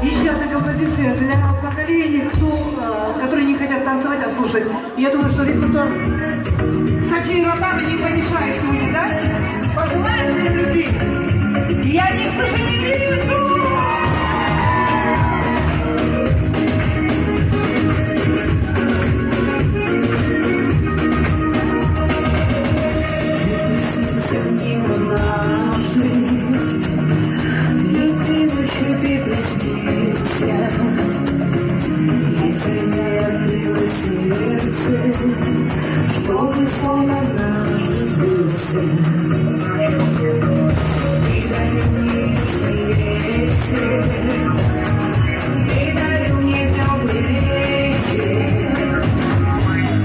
Еще одна композиция для поколений, которые не хотят танцевать, а слушать. Я думаю, что репертуар Софии Ротару не помешает сегодня, да? Пожелайте любви. Я не слышу, не вижу. Чтобы сон однажды сбылся. И дарю мне ветер, и дарю мне теплый вечер.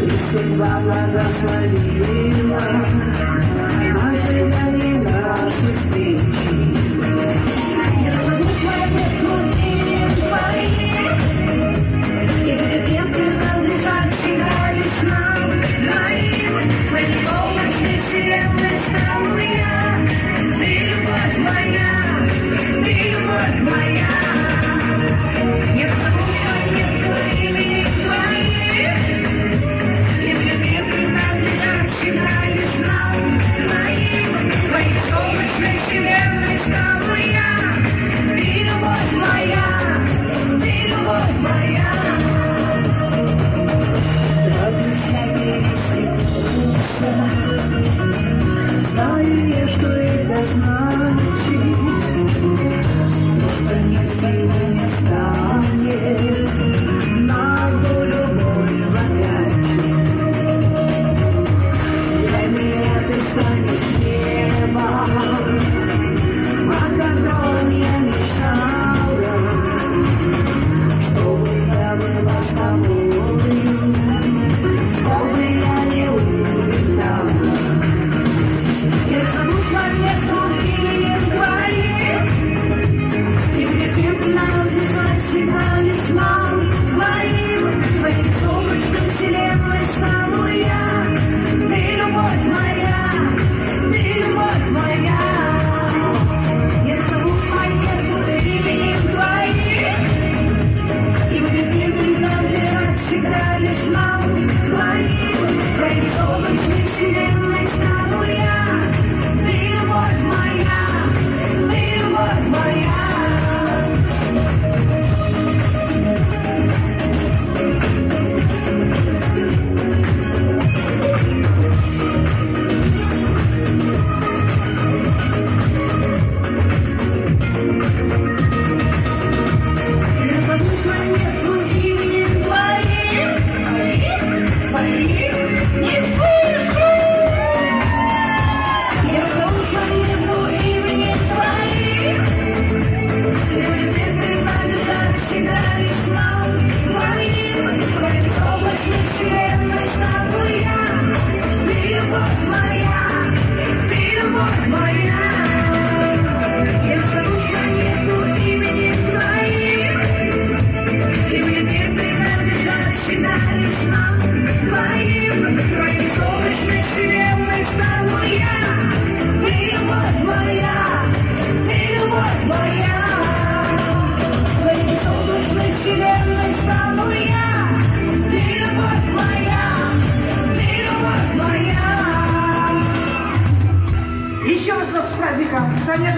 И судьба благословила ожидание нашей встречи. Я зову планету именем твоим, и будет ветер принадлежать всегда лишь нам двоим. В этой облачной вселенной стану я. Ты любовь моя, ты любовь моя. Я зову планету именем твоим, и будет ветер принадлежать всегда лишь нам двоим. В этой облачной вселенной стану я. Ты любовь моя, ты любовь моя. Знаю я, что это значит, что нет силы не станет на долю боль горячей. Для меня ты станешь небом, о котором я мечтала, чтобы я была с тобой, чтобы я не улетала. Я зову планету именем твоим, и будет ветер принадлежать всегда лишь нам двоим. В этой солнечной вселенной стану я. Ты любовь моя, ты любовь моя. Я зову планету именем твоим, и будет ветер принадлежать всегда лишь нам двоим. В этой солнечной вселенной стану я. Ты любовь моя, ты любовь моя. Я зову планету именем твоим, не слышу. Я зову планету именем твоим, и будет принадлежать всегда лишь нам двоим. В этой облачной вселенной стану я. Ты любовь моя, ты любовь моя. Я зову планету именем твоим, и будет принадлежать всегда лишь нам двоим. В твоей солнечной вселенной стану я. Ты любовь моя, ты любовь моя. В твоей солнечной вселенной стану я. Ты любовь моя, ты любовь моя. Еще раз вас с праздником. Саня